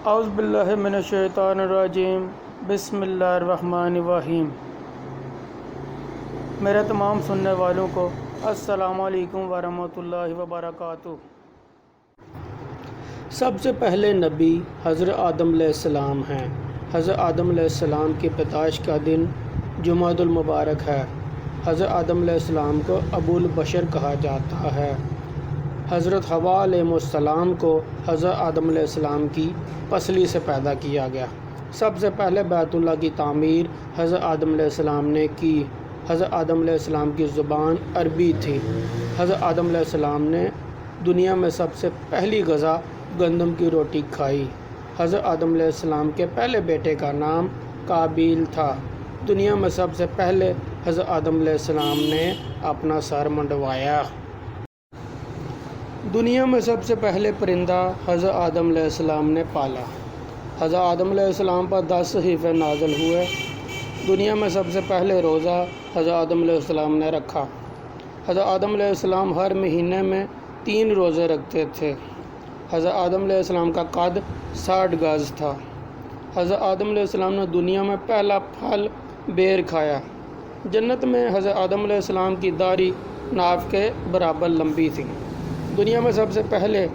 اعوذ باللہ من الشیطان الرجیم، بسم اللہ الرحمن الرحیم۔ میرے تمام سننے والوں کو السلام علیکم ورحمۃ اللہ وبرکاتہ۔ سب سے پہلے نبی حضرت آدم علیہ السلام ہیں۔ حضرت آدم علیہ السلام کی پیدائش کا دن جمعۃ المبارک ہے۔ حضرت آدم علیہ السلام کو ابو البشر کہا جاتا ہے۔ حضرت حوا علیہ السلام کو حضرت آدم علیہ السلام کی پسلی سے پیدا کیا گیا۔ سب سے پہلے بیت اللہ کی تعمیر حضرت آدم علیہ السلام نے کی۔ حضرت آدم علیہ السلام کی زبان عربی تھی۔ حضرت آدم علیہ السلام نے دنیا میں سب سے پہلی غذا گندم کی روٹی کھائی۔ حضرت آدم علیہ السلام کے پہلے بیٹے کا نام قابیل تھا۔ دنیا میں سب سے پہلے حضرت آدم علیہ السلام نے اپنا سر منڈوایا۔ دنیا میں سب سے پہلے پرندہ حضرت آدم علیہ السلام نے پالا۔ حضرت آدم علیہ السلام پر 10 صحیفے نازل ہوئے۔ دنیا میں سب سے پہلے روزہ حضرت آدم علیہ السلام نے رکھا۔ حضرت آدم علیہ السلام ہر مہینے میں 3 روزے رکھتے تھے۔ حضرت آدم علیہ السلام کا قد 60 گز تھا۔ حضرت آدم علیہ السلام نے دنیا میں پہلا پھل بیر کھایا۔ جنت میں حضرت آدم علیہ السلام کی داڑھی ناف کے برابر لمبی تھی۔ دنیا میں سب سے پہلے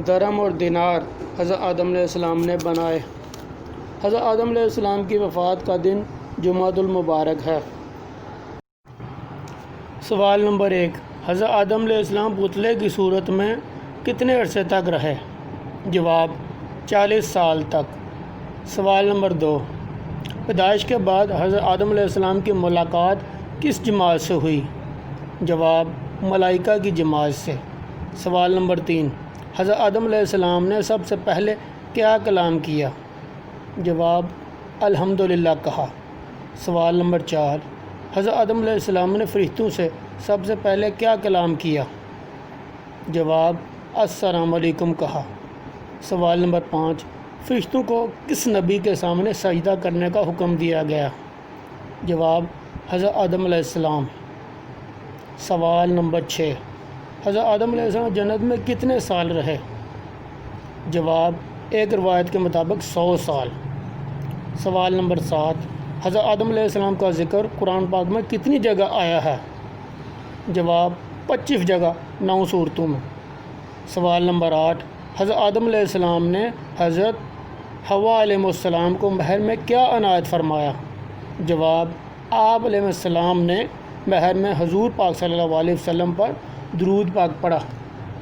درہم اور دینار حضرت آدم علیہ السلام نے بنائے۔ حضرت آدم علیہ السلام کی وفات کا دن جمعۃ المبارک ہے۔ سوال نمبر 1، حضرت آدم علیہ السلام پتلے کی صورت میں کتنے عرصے تک رہے؟ جواب 40 سال تک۔ سوال نمبر 2، پیدائش کے بعد حضرت آدم علیہ السلام کی ملاقات کس جماعت سے ہوئی؟ جواب ملائکہ کی جماعت سے۔ سوال نمبر 3، حضرت آدم علیہ السلام نے سب سے پہلے کیا کلام کیا؟ جواب الحمدللہ کہا۔ سوال نمبر 4، حضرت آدم علیہ السلام نے فرشتوں سے سب سے پہلے کیا کلام کیا؟ جواب السلام علیکم کہا۔ سوال نمبر 5، فرشتوں کو کس نبی کے سامنے سجدہ کرنے کا حکم دیا گیا؟ جواب حضرت آدم علیہ السلام۔ سوال نمبر 6، حضرت آدم علیہ السلام جنت میں کتنے سال رہے؟ جواب ایک روایت کے مطابق 100 سال۔ سوال نمبر 7، حضرت آدم علیہ السلام کا ذکر قرآن پاک میں کتنی جگہ آیا ہے؟ جواب 25 جگہ 9 سورتوں میں۔ سوال نمبر 8، حضرت آدم علیہ السلام نے حضرت حوا علیہ السلام کو مہر میں کیا عنایت فرمایا؟ جواب آپ علیہ السلام نے مہر میں حضور پاک صلی اللہ علیہ وسلم پر درود پاک پڑھا۔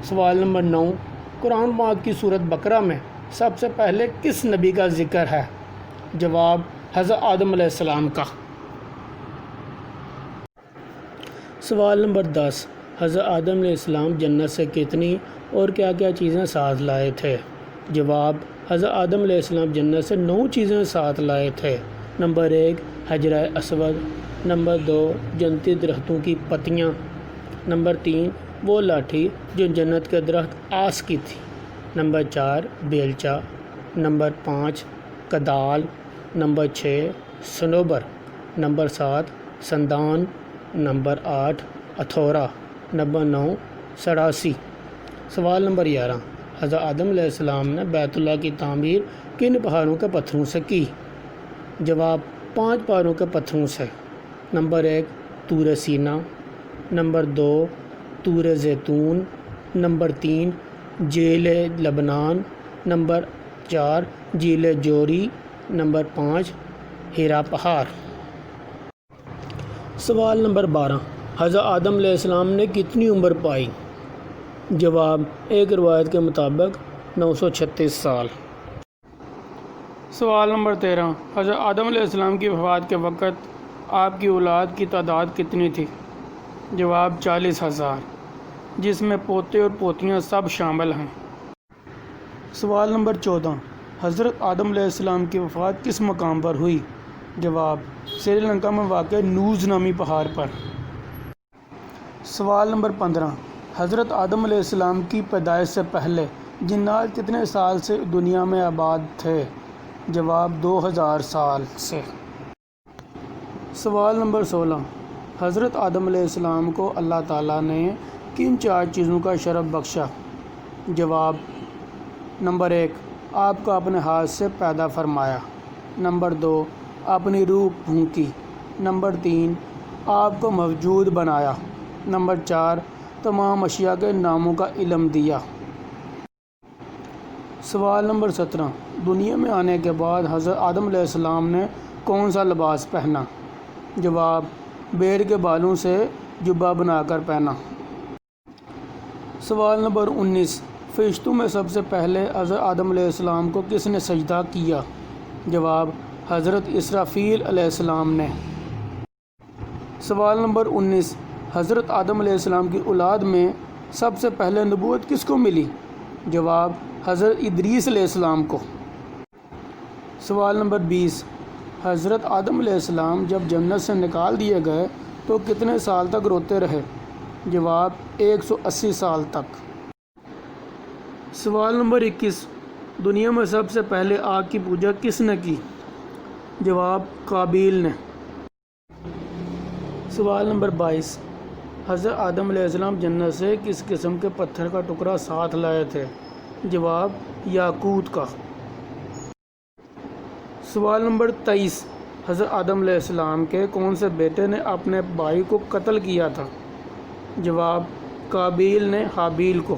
سوال نمبر 9، قرآن پاک کی سورۃ بقرہ میں سب سے پہلے کس نبی کا ذکر ہے؟ جواب حضرت آدم علیہ السلام کا۔ سوال نمبر 10، حضرت آدم علیہ السلام جنت سے کتنی اور کیا کیا چیزیں ساتھ لائے تھے؟ جواب حضرت آدم علیہ السلام جنت سے 9 چیزیں ساتھ لائے تھے۔ نمبر 1، حجرہ اسود۔ نمبر 2، جنتی درختوں کی پتیاں۔ نمبر 3، وہ لاٹھی جو جنت کے درخت آس کی تھی۔ نمبر 4، بیلچہ۔ نمبر 5، کدال۔ نمبر 6، سنوبر۔ نمبر 7، سندان۔ نمبر 8، ہتھوڑا۔ نمبر 9، سڑاسی۔ سوال نمبر 11، حضرت آدم علیہ السلام نے بیت اللہ کی تعمیر کن پہاڑوں کے پتھروں سے کی؟ جواب 5 پہاڑوں کے پتھروں سے۔ نمبر 1، طور سینا۔ نمبر 2، طور زیتون۔ نمبر 3، جیل لبنان۔ نمبر 4، جیل جوری۔ نمبر 5، ہیرا پہاڑ۔ سوال نمبر 12، حضرت آدم علیہ السلام نے کتنی عمر پائی؟ جواب ایک روایت کے مطابق 936 سال۔ سوال نمبر 13، حضرت آدم علیہ السلام کی وفات کے وقت آپ کی اولاد کی تعداد کتنی تھی؟ جواب 40,000، جس میں پوتے اور پوتیاں سب شامل ہیں۔ سوال نمبر 14، حضرت آدم علیہ السلام کی وفات کس مقام پر ہوئی؟ جواب سری لنکا میں واقع نوز نامی پہاڑ پر۔ سوال نمبر 15، حضرت آدم علیہ السلام کی پیدائش سے پہلے جنات کتنے سال سے دنیا میں آباد تھے؟ جواب 2000 سال سے۔ سوال نمبر 16، حضرت آدم علیہ السلام کو اللہ تعالیٰ نے کن 4 چیزوں کا شرف بخشا؟ جواب نمبر 1، آپ کو اپنے ہاتھ سے پیدا فرمایا؟ نمبر 2، اپنی روح پھونکی؟ نمبر 3، آپ کو موجود بنایا؟ نمبر 4، تمام اشیاء کے ناموں کا علم دیا؟ سوال نمبر 17، دنیا میں آنے کے بعد حضرت آدم علیہ السلام نے کون سا لباس پہنا؟ جواب، بھیڑ کے بالوں سے جبہ بنا کر پہنا۔ سوال نمبر 19، فرشتوں میں سب سے پہلے حضرت آدم علیہ السلام کو کس نے سجدہ کیا؟ جواب، حضرت اسرافیل علیہ السلام نے۔ سوال نمبر 19، حضرت آدم علیہ السلام کی اولاد میں سب سے پہلے نبوت کس کو ملی؟ جواب، حضرت ادریس علیہ السلام کو۔ سوال نمبر 20، حضرت آدم علیہ السلام جب جنت سے نکال دیے گئے تو کتنے سال تک روتے رہے؟ جواب، 180 سال تک۔ سوال نمبر 21، دنیا میں سب سے پہلے آگ کی پوجا کس نے کی؟ جواب، قابیل نے۔ سوال نمبر 22، حضرت آدم علیہ السلام جنت سے کس قسم کے پتھر کا ٹکڑا ساتھ لائے تھے؟ جواب، یاقوت کا۔ سوال نمبر 23، حضرت آدم علیہ السلام کے کون سے بیٹے نے اپنے بھائی کو قتل کیا تھا؟ جواب، قابیل نے حابیل کو۔